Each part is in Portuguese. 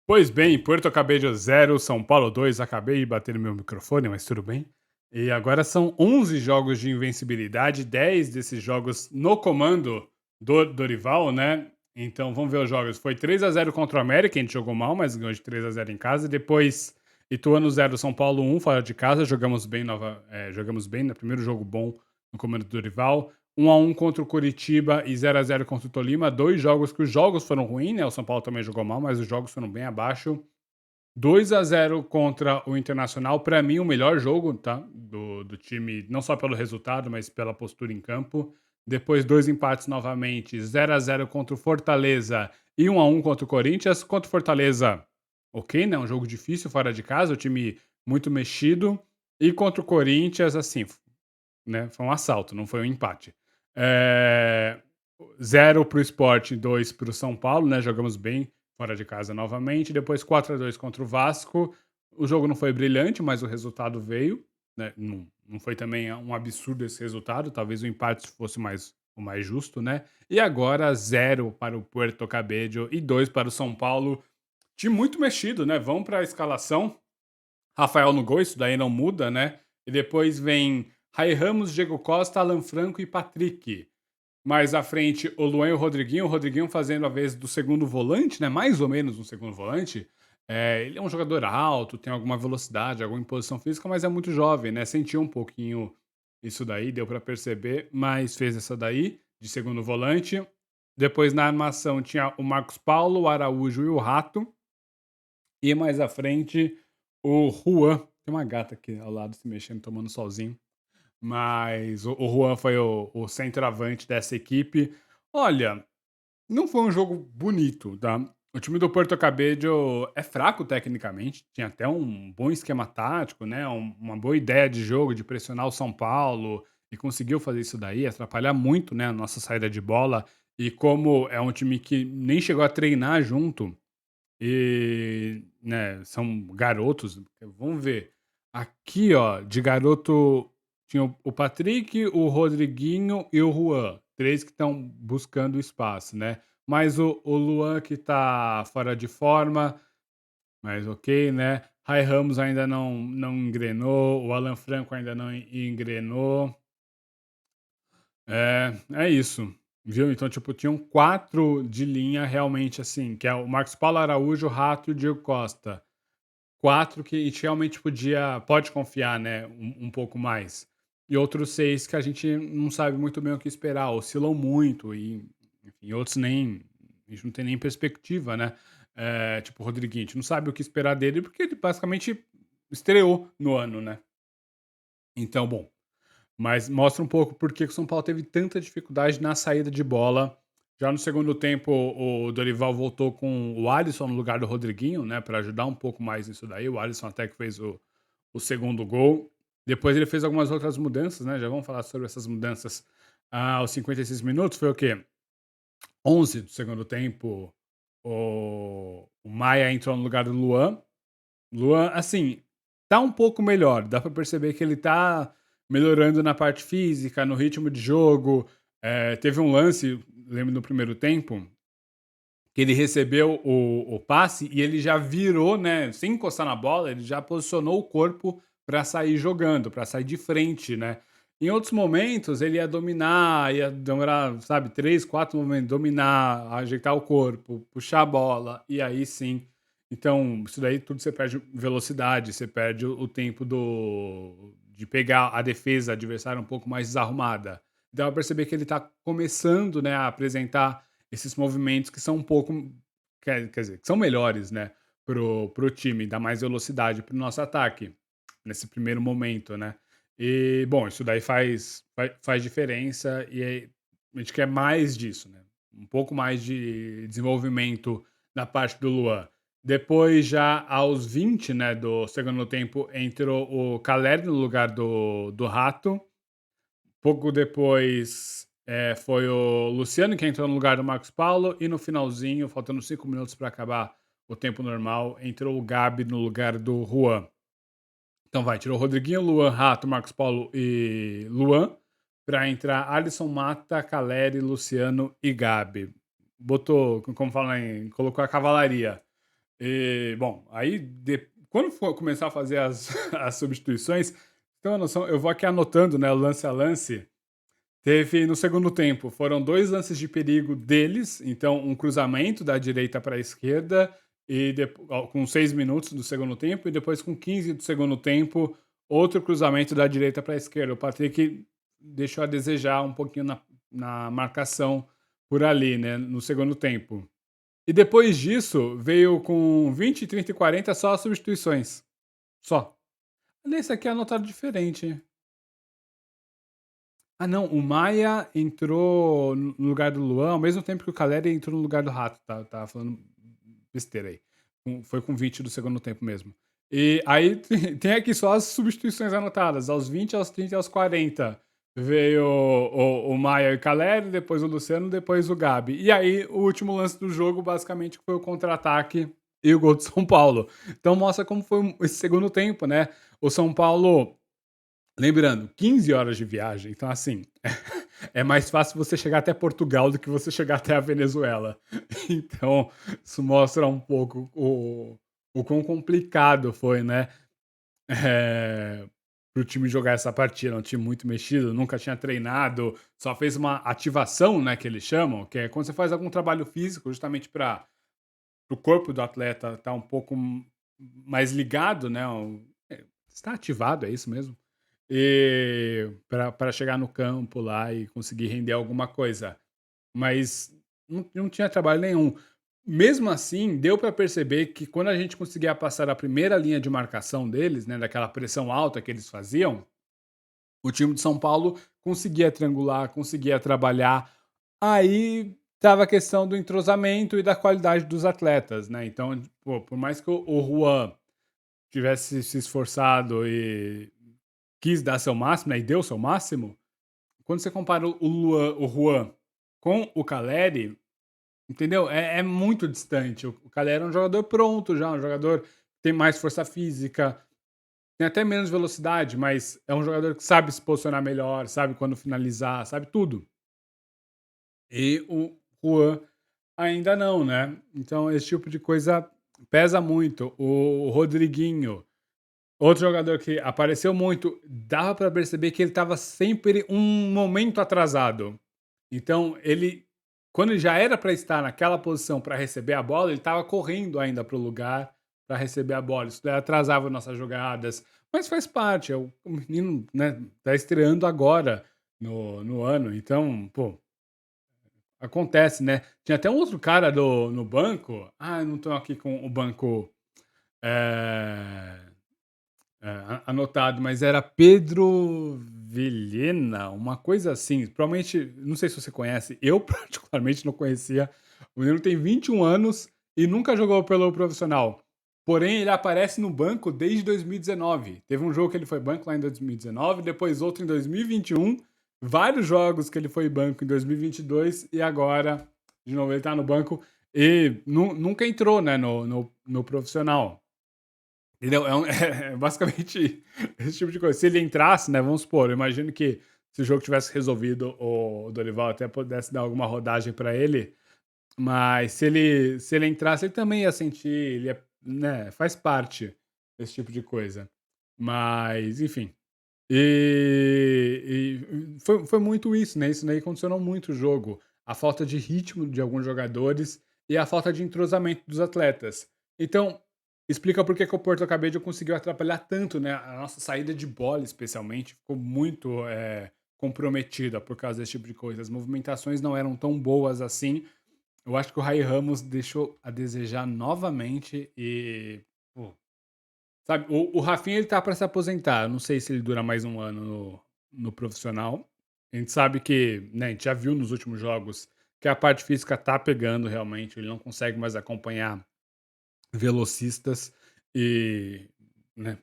Pois bem, Puerto Cabello 0, São Paulo 2. Acabei de bater no meu microfone, mas tudo bem. E agora são 11 jogos de invencibilidade, 10 desses jogos no comando do Dorival, né? Então vamos ver os jogos. Foi 3-0 contra o América, a gente jogou mal, mas ganhou de 3-0 em casa. Depois, Ituano 0, São Paulo 1, fora de casa. Jogamos bem no primeiro jogo bom no comando do Dorival. 1-1 contra o Curitiba e 0-0 contra o Tolima. Dois jogos que os jogos foram ruins, né? O São Paulo também jogou mal, mas os jogos foram bem abaixo. 2-0 contra o Internacional, para mim o melhor jogo, tá? Do time, não só pelo resultado, mas pela postura em campo. Depois dois empates novamente, 0-0 contra o Fortaleza e 1-1 contra o Corinthians. Contra o Fortaleza, ok, né? Um jogo difícil fora de casa, o time muito mexido. E contra o Corinthians, assim, né? Foi um assalto, não foi um empate. É, 0 para o Sport, 2 para o São Paulo, né? Jogamos bem fora de casa novamente. Depois 4-2 contra o Vasco. O jogo não foi brilhante, mas o resultado veio. Né? Não foi também um absurdo esse resultado. Talvez o empate fosse o mais justo, né? E agora 0 para o Puerto Cabello e 2 para o São Paulo. Time muito mexido, né? Vão para a escalação. Rafael no gol, isso daí não muda, né? E depois vem Rai Ramos, Diego Costa, Alan Franco e Patrick. Mais à frente, o Luan e o Rodriguinho fazendo a vez do segundo volante, né? Mais ou menos um segundo volante. Ele é um jogador alto, tem alguma velocidade, alguma imposição física, mas é muito jovem, né? Sentiu um pouquinho isso daí, deu para perceber, mas fez essa daí, de segundo volante. Depois na armação tinha o Marcos Paulo, o Araújo e o Rato. E mais à frente, o Juan. Tem uma gata aqui ao lado se mexendo, tomando solzinho. Mas o Juan foi o centroavante dessa equipe. Olha, não foi um jogo bonito, tá? O time do Porto Cabello é fraco tecnicamente, tinha até um bom esquema tático, né? Uma boa ideia de jogo, de pressionar o São Paulo, e conseguiu fazer isso daí, atrapalhar muito, né, a nossa saída de bola. E como é um time que nem chegou a treinar junto, e, né, são garotos, vamos ver. Aqui, ó, de garoto tinha o Patrick, o Rodriguinho e o Juan. Três que estão buscando espaço, né? Mas o Luan que tá fora de forma, mas ok, né? Rai Ramos ainda não engrenou, o Alan Franco ainda não engrenou. É isso, viu? Então, tipo, tinham 4 de linha realmente, assim, que é o Marcos Paulo Araújo, o Rato e o Diego Costa. 4 que a gente realmente pode confiar, né, um pouco mais. E outros 6 que a gente não sabe muito bem o que esperar, oscilam muito e, enfim, outros nem a gente não tem nem perspectiva, né. Tipo o Rodriguinho, a gente não sabe o que esperar dele, porque ele basicamente estreou no ano, né. Então, bom, mas mostra um pouco por que que o São Paulo teve tanta dificuldade na saída de bola. Já no segundo tempo, o Dorival voltou com o Alisson no lugar do Rodriguinho, né, para ajudar um pouco mais nisso daí. O Alisson até que fez o segundo gol. Depois ele fez algumas outras mudanças, né? Já vamos falar sobre essas mudanças. Aos 56 minutos foi o quê? 11 do segundo tempo. O Maia entrou no lugar do Luan. Luan, assim, tá um pouco melhor. Dá pra perceber que ele tá melhorando na parte física, no ritmo de jogo. Teve um lance, lembro no primeiro tempo, que ele recebeu o passe e ele já virou, né? Sem encostar na bola, ele já posicionou o corpo pra sair jogando, pra sair de frente, né? Em outros momentos, ele ia dominar, ia demorar, sabe, 3, 4 momentos, dominar, ajeitar o corpo, puxar a bola, e aí sim. Então, isso daí tudo você perde velocidade, você perde o tempo de pegar a defesa adversária um pouco mais desarrumada. Dá pra perceber que ele tá começando, né, a apresentar esses movimentos que são um pouco, quer dizer, que são melhores, né, pro time, dá mais velocidade para o nosso ataque, nesse primeiro momento, né. E, bom, isso daí faz diferença e aí a gente quer mais disso, né, um pouco mais de desenvolvimento da parte do Luan. Depois, já aos 20, né, do segundo tempo, entrou o Caleri no lugar do Rato. Pouco depois, foi o Luciano que entrou no lugar do Marcos Paulo e no finalzinho, faltando 5 minutos para acabar o tempo normal, entrou o Gabi no lugar do Juan. Então vai, tirou Rodriguinho, Luan, Rato, Marcos Paulo e Luan, para entrar Alisson, Mata, Caleri, Luciano e Gabi. Botou, como fala colocou a cavalaria. Bom, aí quando for começar a fazer as, as substituições, tem uma noção, eu vou aqui anotando, né, lance a lance. Teve no segundo tempo, foram 2 lances de perigo deles, então um cruzamento da direita para a esquerda e com 6 minutos do segundo tempo e depois com 15 do segundo tempo, outro cruzamento da direita para a esquerda. O Patrick deixou a desejar um pouquinho na marcação por ali, né, no segundo tempo. E depois disso, veio com 20, 30 e 40 só as substituições, só. Nesse aqui é anotado diferente. Ah, não, o Maia entrou no lugar do Luan, ao mesmo tempo que o Caleri entrou no lugar do Rato, tá, tava falando besteira aí. Foi com 20 do segundo tempo mesmo. E aí tem aqui só as substituições anotadas, aos 20, aos 30 e aos 40. Veio o Maia e o Caleri, depois o Luciano, depois o Gabi. E aí o último lance do jogo, basicamente, foi o contra-ataque e o gol do São Paulo. Então mostra como foi esse segundo tempo, né? O São Paulo, lembrando, 15 horas de viagem, então assim, é mais fácil você chegar até Portugal do que você chegar até a Venezuela. Então, isso mostra um pouco o quão complicado foi, né, para o time jogar essa partida. É um time muito mexido, nunca tinha treinado, só fez uma ativação, né, que eles chamam, que é quando você faz algum trabalho físico, justamente para o corpo do atleta estar um pouco mais ligado, né, está ativado, é isso mesmo? E para chegar no campo lá e conseguir render alguma coisa. Mas não tinha trabalho nenhum. Mesmo assim, deu para perceber que quando a gente conseguia passar a primeira linha de marcação deles, né, daquela pressão alta que eles faziam, o time de São Paulo conseguia triangular, conseguia trabalhar. Aí estava a questão do entrosamento e da qualidade dos atletas, né? Então, pô, por mais que o Juan tivesse se esforçado e quis dar seu máximo, né, e deu seu máximo, quando você compara o Juan com o Caleri, entendeu? É muito distante. O Caleri é um jogador pronto já, um jogador que tem mais força física, tem até menos velocidade, mas é um jogador que sabe se posicionar melhor, sabe quando finalizar, sabe tudo. E o Juan ainda não, né? Então esse tipo de coisa pesa muito. O Rodriguinho, outro jogador que apareceu muito, dava para perceber que ele estava sempre um momento atrasado. Então, quando ele já era para estar naquela posição para receber a bola, ele estava correndo ainda para o lugar para receber a bola. Isso daí atrasava nossas jogadas, mas faz parte. O menino, né, tá estreando agora no ano, então, pô, acontece, né? Tinha até um outro cara no banco. Ah, eu não estou aqui com o banco. eh, anotado, mas era Pedro Vilhena, uma coisa assim. Provavelmente, não sei se você conhece, eu particularmente não conhecia. O menino tem 21 anos e nunca jogou pelo profissional. Porém, ele aparece no banco desde 2019. Teve um jogo que ele foi banco lá em 2019, depois outro em 2021, vários jogos que ele foi banco em 2022 e agora, de novo, ele tá no banco e nunca entrou, né, no profissional. Entendeu? É basicamente esse tipo de coisa. Se ele entrasse, né, vamos supor, eu imagino que se o jogo tivesse resolvido, o Dorival até pudesse dar alguma rodagem para ele, mas se ele entrasse, ele também ia sentir, ele ia, né, faz parte desse tipo de coisa. Mas, enfim. E foi muito isso, né? Isso daí condicionou muito o jogo. A falta de ritmo de alguns jogadores e a falta de entrosamento dos atletas. Então, explica por que que o Porto Cabedelo conseguiu atrapalhar tanto, né? A nossa saída de bola, especialmente, ficou muito comprometida por causa desse tipo de coisa. As movimentações não eram tão boas assim. Eu acho que o Rai Ramos deixou a desejar novamente e, pô, sabe, o Rafinha ele tá para se aposentar. Eu não sei se ele dura mais um ano no profissional. A gente sabe que, né, a gente já viu nos últimos jogos que a parte física tá pegando realmente. Ele não consegue mais acompanhar velocistas e, né,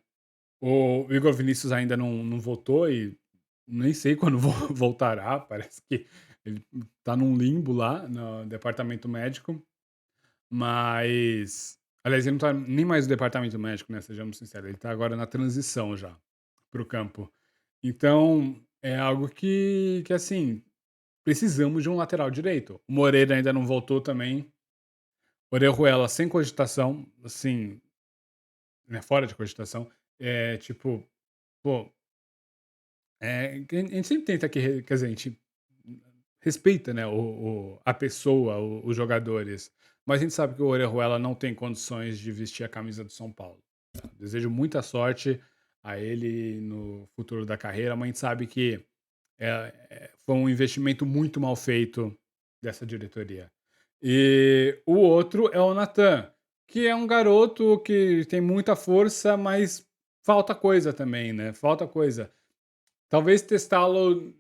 o Igor Vinícius ainda não voltou e nem sei quando voltará. Parece que ele tá num limbo lá no departamento médico. Mas, aliás, ele não tá nem mais no departamento médico, né, sejamos sinceros, ele tá agora na transição já para o campo. Então, é algo que assim, precisamos de um lateral direito. O Moreira ainda não voltou também. Orejuela sem cogitação, assim, né, fora de cogitação. Tipo, pô, que a gente sempre tenta quer dizer, a gente respeita, né, a pessoa, os jogadores, mas a gente sabe que o Orejuela não tem condições de vestir a camisa do São Paulo. Desejo muita sorte a ele no futuro da carreira, mas a gente sabe que foi um investimento muito mal feito dessa diretoria. E o outro é o Natan, que é um garoto que tem muita força, mas falta coisa também, né? Falta coisa. Talvez testá-lo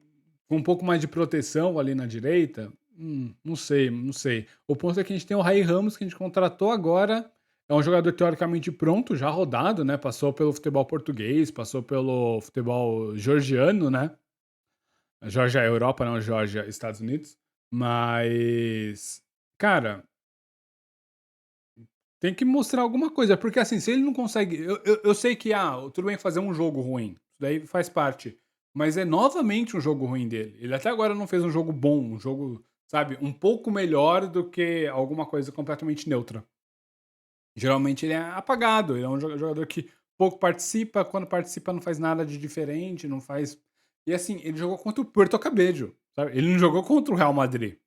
com um pouco mais de proteção ali na direita. Não sei, não sei. O ponto é que a gente tem o Rai Ramos, que a gente contratou agora. É um jogador teoricamente pronto, já rodado, né? Passou pelo futebol português, passou pelo futebol georgiano, né? Geórgia é Europa, não Geórgia, Estados Unidos. Mas, cara, tem que mostrar alguma coisa. Porque, assim, se ele não consegue. Eu sei que, tudo bem fazer um jogo ruim. Isso daí faz parte. Mas é novamente um jogo ruim dele. Ele até agora não fez um jogo bom, um jogo, sabe, um pouco melhor do que alguma coisa completamente neutra. Geralmente ele é apagado. Ele é um jogador que pouco participa. Quando participa, não faz nada de diferente. Não faz. E assim, ele jogou contra o Puerto Cabello, sabe? Ele não jogou contra o Real Madrid.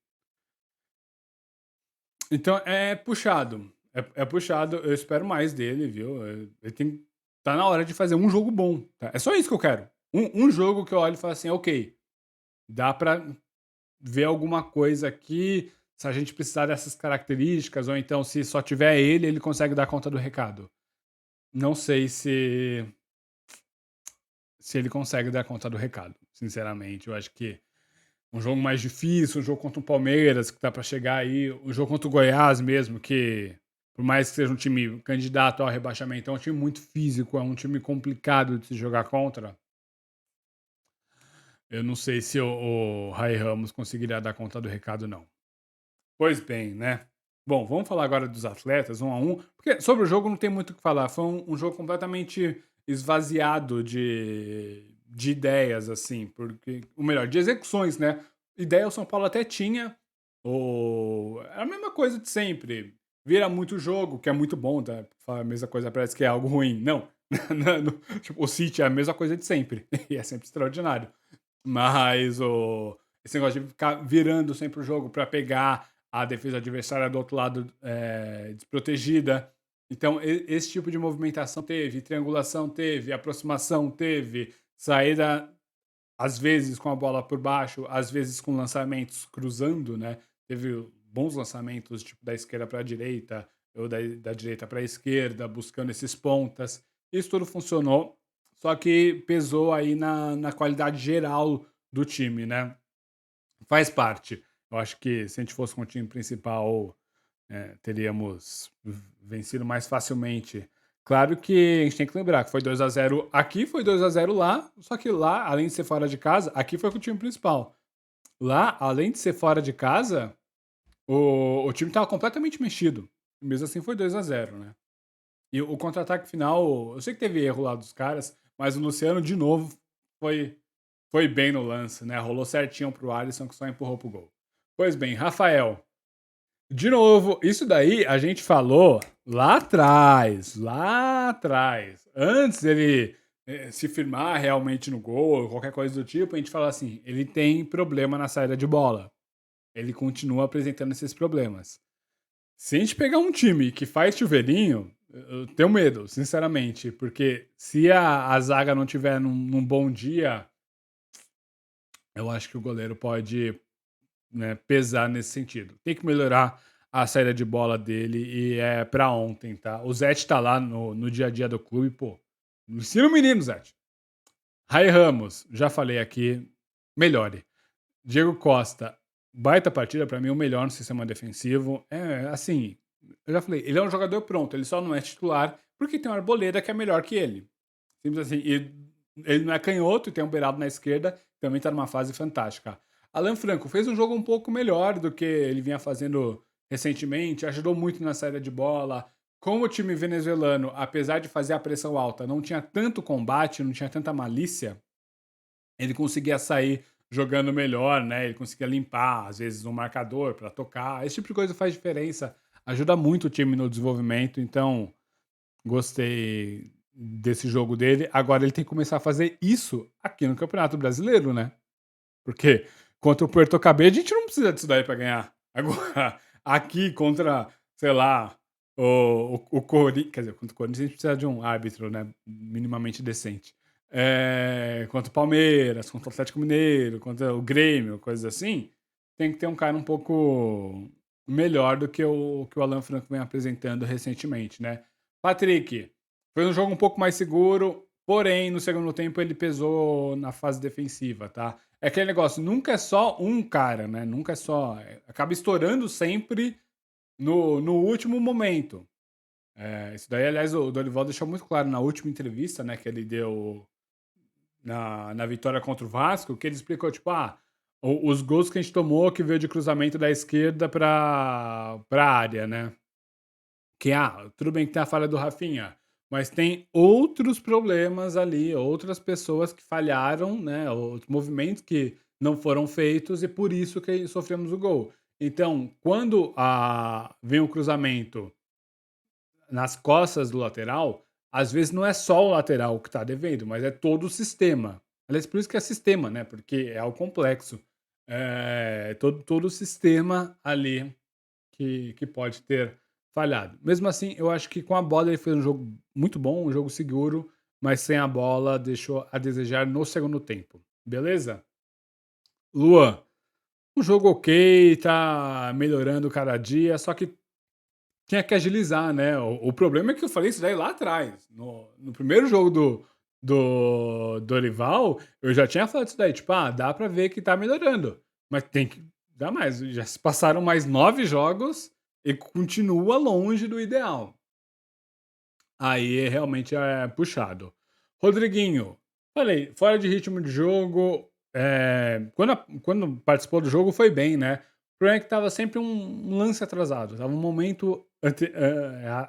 Então é puxado. É puxado. Eu espero mais dele, viu? Ele tem. Tá na hora de fazer um jogo bom. Tá? É só isso que eu quero. Um jogo que eu olho e falo assim, ok, dá pra ver alguma coisa aqui. Se a gente precisar dessas características, ou então se só tiver ele, ele consegue dar conta do recado. Não sei se ele consegue dar conta do recado, sinceramente. Eu acho que um jogo mais difícil, um jogo contra o Palmeiras, que tá para chegar aí, o jogo contra o Goiás mesmo, que por mais que seja um time candidato ao rebaixamento, é um time muito físico, é um time complicado de se jogar contra. Eu não sei se o Rai Ramos conseguiria dar conta do recado, não. Pois bem, né? Bom, vamos falar agora dos atletas, um a um, porque sobre o jogo não tem muito o que falar. Foi um jogo completamente esvaziado de ideias, assim, porque, ou melhor, de execuções, né? Ideia o São Paulo até tinha, é a mesma coisa de sempre. Vira muito jogo, que é muito bom, tá? Falar a mesma coisa parece que é algo ruim. Não. Tipo, o City é a mesma coisa de sempre. E é sempre extraordinário. Mas esse negócio de ficar virando sempre o jogo para pegar a defesa adversária do outro lado desprotegida. Então, esse tipo de movimentação teve, triangulação teve, aproximação teve, saída às vezes com a bola por baixo, às vezes com lançamentos cruzando, né? Teve bons lançamentos tipo da esquerda para a direita ou da direita para a esquerda, buscando esses pontas. Isso tudo funcionou, só que pesou aí na qualidade geral do time, né? Faz parte. Eu acho que se a gente fosse com o time principal, teríamos vencido mais facilmente. Claro que a gente tem que lembrar que foi 2-0 aqui, foi 2-0 lá, só que lá, além de ser fora de casa, aqui foi com o time principal. Lá, além de ser fora de casa, o time estava completamente mexido. Mesmo assim foi 2-0, né? E o contra-ataque final, eu sei que teve erro lá dos caras, mas o Luciano, de novo, foi bem no lance, né? Rolou certinho pro Alisson, que só empurrou pro gol. Pois bem, Rafael. De novo, isso daí a gente falou lá atrás, lá atrás. Antes dele se firmar realmente no gol, ou qualquer coisa do tipo, a gente fala assim, ele tem problema na saída de bola. Ele continua apresentando esses problemas. Se a gente pegar um time que faz chuveirinho, eu tenho medo, sinceramente, porque se a zaga não tiver num bom dia, eu acho que o goleiro pode, né, pesar nesse sentido. Tem que melhorar a saída de bola dele e é pra ontem, tá? O Zete tá lá no dia a dia do clube, pô. Ensina o menino, Zete. Rai Ramos, já falei aqui, melhore. Diego Costa, baita partida, pra mim o melhor no sistema defensivo. É, assim, eu já falei, ele é um jogador pronto, ele só não é titular porque tem o Arboleda que é melhor que ele. Simples assim. E ele não é canhoto e tem um Beraldo na esquerda, também tá numa fase fantástica. Alan Franco fez um jogo um pouco melhor do que ele vinha fazendo recentemente, ajudou muito na saída de bola. Como o time venezuelano, apesar de fazer a pressão alta, não tinha tanto combate, não tinha tanta malícia, ele conseguia sair jogando melhor, né? Ele conseguia limpar, às vezes, um marcador para tocar. Esse tipo de coisa faz diferença. ajuda muito o time no desenvolvimento, então gostei desse jogo dele. Agora ele tem que começar a fazer isso aqui no Campeonato Brasileiro, né? Porque contra o Puerto Cabello a gente não precisa disso daí para ganhar. Agora, aqui contra, sei lá, o Corinthians, quer dizer, contra o Corinthians a gente precisa de um árbitro, né, minimamente decente. Contra o Palmeiras, contra o Atlético Mineiro, contra o Grêmio, coisas assim, tem que ter um cara um pouco melhor do que que o Alan Franco vem apresentando recentemente, né? Patrick, foi um jogo um pouco mais seguro, porém, no segundo tempo ele pesou na fase defensiva, tá? É aquele negócio, nunca é só um cara, né? Nunca é só. Acaba estourando sempre no último momento. Isso daí, aliás, o Dorival deixou muito claro na última entrevista, né, que ele deu na vitória contra o Vasco, que ele explicou, tipo, os gols que a gente tomou que veio de cruzamento da esquerda pra área, né? Que, tudo bem que tem a falha do Rafinha, mas tem outros problemas ali, outras pessoas que falharam, né? Outros movimentos que não foram feitos e por isso que sofremos o gol. Então, quando vem o cruzamento nas costas do lateral, às vezes não é só o lateral que está devendo, mas é todo o sistema. Aliás, por isso que é sistema, né? Porque é algo complexo. É todo o sistema ali que pode ter falhado. Mesmo assim, eu acho que com a bola ele fez um jogo muito bom, um jogo seguro, mas sem a bola deixou a desejar no segundo tempo. Beleza? Luan, um jogo ok, tá melhorando cada dia, só que tinha que agilizar, né? O problema é que eu falei isso daí lá atrás. No primeiro jogo do Dorival, eu já tinha falado isso daí, tipo, dá pra ver que tá melhorando, mas tem que dar mais. Já se passaram mais 9 jogos e continua longe do ideal. Aí realmente é puxado. Rodriguinho, falei, fora de ritmo de jogo, quando participou do jogo foi bem, né? O problema é que tava sempre um lance atrasado, tava um momento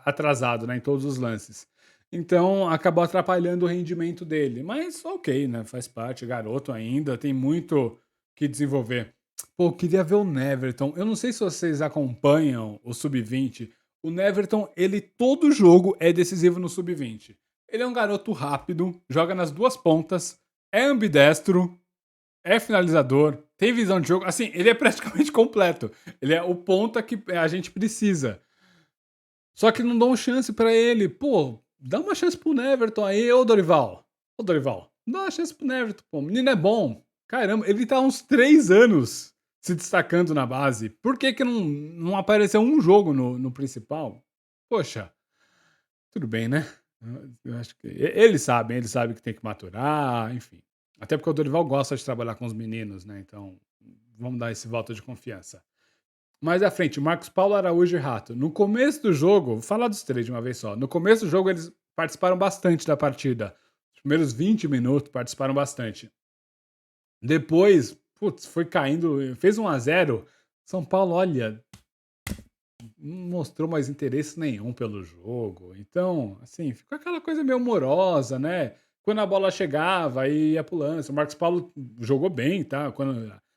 atrasado, né, em todos os lances. Então acabou atrapalhando o rendimento dele, mas ok, né? Faz parte, garoto ainda, tem muito que desenvolver. Pô, queria ver o Neverton. Eu não sei se vocês acompanham o Sub-20. O Neverton, ele todo jogo é decisivo no sub-20. Ele é um garoto rápido, joga nas duas pontas, é ambidestro, é finalizador, tem visão de jogo. Assim, ele é praticamente completo. Ele é o ponta que a gente precisa. Só que não dão chance pra ele. Pô, dá uma chance pro Neverton aí, ô Dorival. Ô Dorival, dá uma chance pro Neverton, pô. O menino é bom. Caramba, ele tá há uns 3 anos se destacando na base. Por que que não apareceu um jogo no principal? Poxa, tudo bem, né? Eu acho que eles sabem que tem que maturar, enfim. Até porque o Dorival gosta de trabalhar com os meninos, né? Então, vamos dar esse voto de confiança. Mais à frente, Marcos Paulo, Araújo e Rato. No começo do jogo, vou falar dos três de uma vez só. No começo do jogo, eles participaram bastante da partida. Os primeiros 20 minutos participaram bastante. Depois, putz, foi caindo, fez 1-0. São Paulo, olha, não mostrou mais interesse nenhum pelo jogo. Então, assim, ficou aquela coisa meio morosa, né? Quando a bola chegava, aí ia pro lance. O Marcos Paulo jogou bem, tá?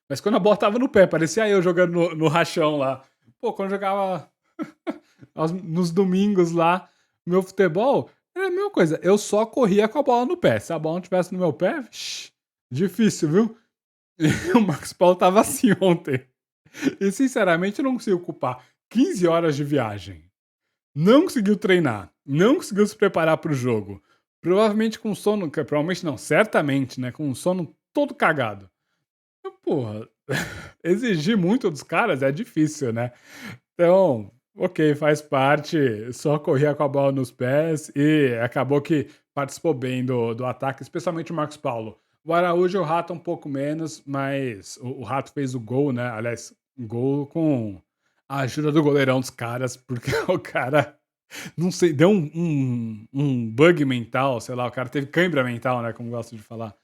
Mas quando a bola tava no pé, parecia eu jogando no rachão lá. Pô, quando eu jogava nos domingos lá, meu futebol, era a mesma coisa. Eu só corria com a bola no pé. Se a bola não tivesse no meu pé, difícil, viu? E o Marcos Paulo tava assim ontem. E sinceramente eu não consigo culpar 15 horas de viagem. Não conseguiu treinar, não conseguiu se preparar para o jogo. Provavelmente com sono, provavelmente não, certamente, né, com um sono todo cagado. Porra, exigir muito dos caras é difícil, né? Então, ok, faz parte, só corria com a bola nos pés e acabou que participou bem do ataque, especialmente o Marcos Paulo. O Araújo e o Rato um pouco menos, mas o Rato fez o gol, né? Aliás, um gol com a ajuda do goleirão dos caras, porque o cara, não sei, deu um bug mental, sei lá, o cara teve cãibra mental, né? Como gosto de falar.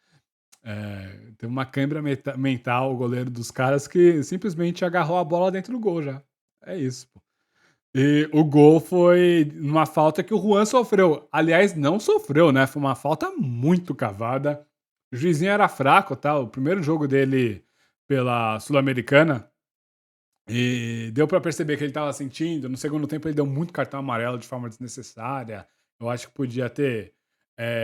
Teve uma cãibra mental, o goleiro dos caras, que simplesmente agarrou a bola dentro do gol já. É isso, pô. E o gol foi numa falta que o Juan sofreu. Aliás, não sofreu, né? Foi uma falta muito cavada. O juizinho era fraco, tá? O primeiro jogo dele pela Sul-Americana. E deu pra perceber que ele estava sentindo. No segundo tempo, ele deu muito cartão amarelo de forma desnecessária. Eu acho que podia ter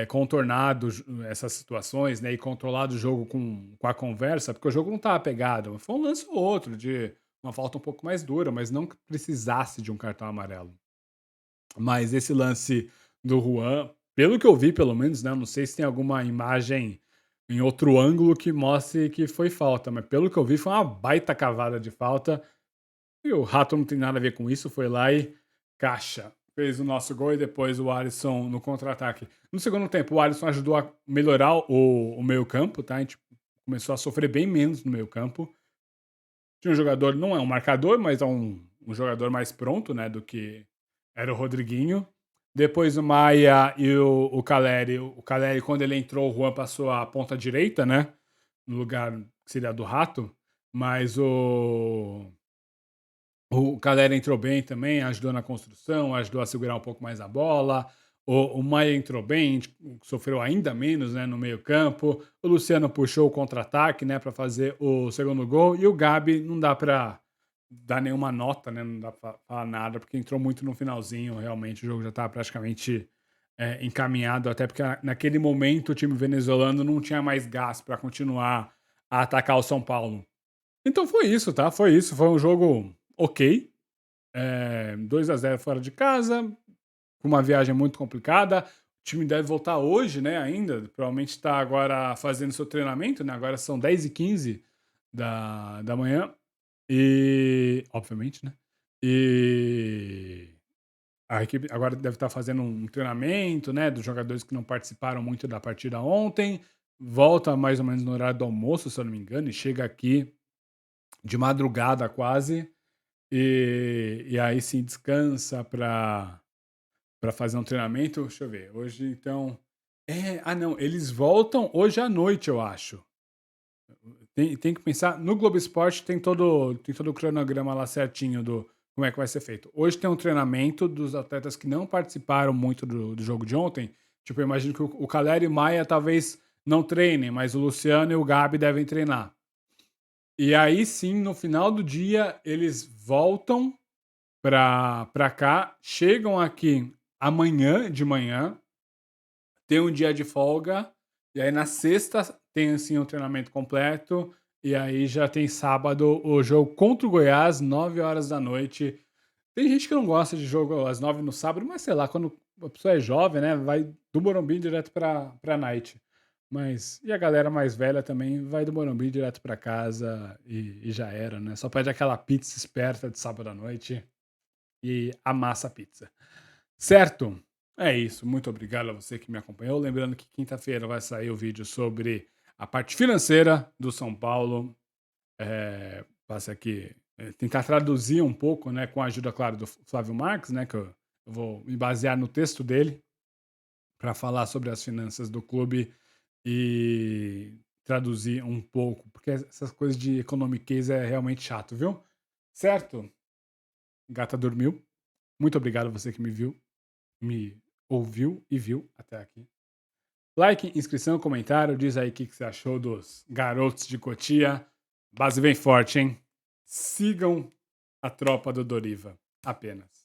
contornado essas situações, né? E controlado o jogo com a conversa, porque o jogo não estava pegado. Foi um lance ou outro de uma falta um pouco mais dura, mas não que precisasse de um cartão amarelo. Mas esse lance do Juan, pelo que eu vi, pelo menos, né? Eu não sei se tem alguma imagem em outro ângulo que mostre que foi falta, mas pelo que eu vi, foi uma baita cavada de falta. E o Rato não tem nada a ver com isso, foi lá e caixa. Fez o nosso gol e depois o Alisson no contra-ataque. No segundo tempo, o Alisson ajudou a melhorar o meio-campo, tá? A gente começou a sofrer bem menos no meio-campo. Tinha um jogador, não é um marcador, mas é um jogador mais pronto, né? Do que era o Rodriguinho. Depois o Maia e o Caleri. O Caleri, quando ele entrou, o Juan passou a ponta direita, né? No lugar que seria do Rato. Mas o Calera entrou bem também, ajudou na construção, ajudou a segurar um pouco mais a bola. O Maia entrou bem, sofreu ainda menos, né, no meio-campo. O Luciano puxou o contra-ataque, né, para fazer o segundo gol. E o Gabi não dá para dar nenhuma nota, né, não dá para falar nada, porque entrou muito no finalzinho. Realmente o jogo já estava praticamente encaminhado, até porque naquele momento o time venezuelano não tinha mais gás para continuar a atacar o São Paulo. Então foi isso, tá? Foi isso. Foi um jogo ok. 2-0 fora de casa, com uma viagem muito complicada. O time deve voltar hoje, né? Ainda. Provavelmente está agora fazendo seu treinamento, né? Agora são 10h15 da manhã. E. Obviamente, né? E. A equipe agora deve estar fazendo um treinamento, né? Dos jogadores que não participaram muito da partida ontem. Volta mais ou menos no horário do almoço, se eu não me engano, e chega aqui de madrugada quase. E aí sim descansa para fazer um treinamento. Deixa eu ver. Hoje então. Não, eles voltam hoje à noite, eu acho. Tem que pensar. No Globo Esporte tem todo o cronograma lá certinho do como é que vai ser feito. Hoje tem um treinamento dos atletas que não participaram muito do jogo de ontem. Tipo, eu imagino que o Caleri e o Maia talvez não treinem, mas o Luciano e o Gabi devem treinar. E aí sim, no final do dia, eles voltam pra cá, chegam aqui amanhã de manhã, tem um dia de folga, e aí na sexta tem assim um treinamento completo, e aí já tem sábado o jogo contra o Goiás, 9 horas da noite. Tem gente que não gosta de jogo às 9 no sábado, mas sei lá, quando a pessoa é jovem, né, vai do Morumbi direto pra night. Mas, e a galera mais velha também vai do Morumbi direto pra casa e já era, né? Só pede aquela pizza esperta de sábado à noite e amassa a pizza. Certo? É isso. Muito obrigado a você que me acompanhou. Lembrando que quinta-feira vai sair o vídeo sobre a parte financeira do São Paulo. Passa aqui, tentar traduzir um pouco, né, com a ajuda, claro, do Flávio Marques, né, que eu vou me basear no texto dele para falar sobre as finanças do clube e traduzir um pouco, porque essas coisas de economiquez é realmente chato, viu? Certo? Gata dormiu. Muito obrigado a você que me viu, me ouviu e viu até aqui. Like, inscrição, comentário, diz aí o que você achou dos garotos de Cotia. Base bem forte, hein? Sigam a tropa do Doriva. Apenas.